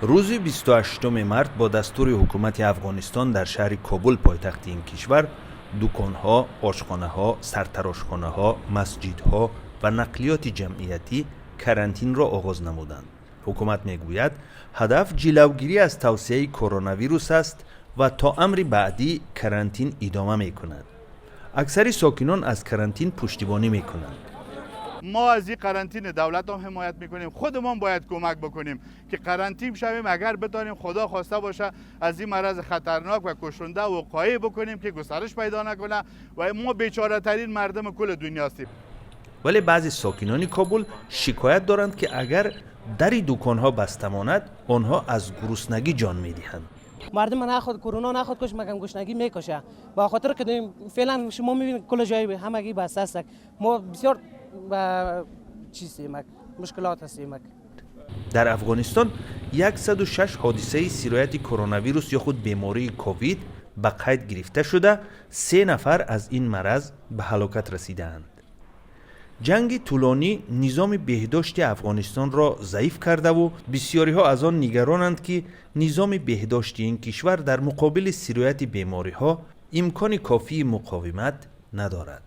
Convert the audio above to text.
روز 28 مارس با دستور حکومت افغانستان در شهر کابل پایتخت این کشور دکان‌ها، آشخانه‌ها، سرتراشخانه‌ها، مسجدها و نقلیات جمعیتی کرانتین را آغاز نمودند. حکومت میگوید هدف جلوگیری از توسعه کرونا ویروس است و تا امر بعدی کرانتین ادامه می‌کند. اکثر ساکنان از کرانتین پشتیبانی می‌کنند. ما از این قرنطینه دولت هم حمایت میکنیم، خودمون باید کمک بکنیم که قرنطین شویم. اگر بتانیم خدا خواسته باشه از این مرض خطرناک و کشنده وقایع بکنیم که گسترش پیدا نکنه و ما بیچاره ترین مردم کل دنیا هستیم. ولی بعضی ساکنان کابل شکایت دارند که اگر در دکان‌ها بسته ماند آنها از گرسنگی جان می‌دهند. مردم نخود کرونا نخود کش مگم گشنگی میکشه. با خاطر که فعلا شما میبینید کل جای همگی بسته است. ما بسیار مشکلات هستیم. در افغانستان 106 حادثه سرایت کرونا ویروس یا خود بیماری کووید به قید گرفته شده، 3 نفر از این مرض به هلاکت رسیدند. جنگ طولانی نظام بهداشت افغانستان را ضعیف کرده و بسیاری ها از آن نگرانند که نظام بهداشت این کشور در مقابل سرایت بیماری ها امکان کافی مقاومت ندارد.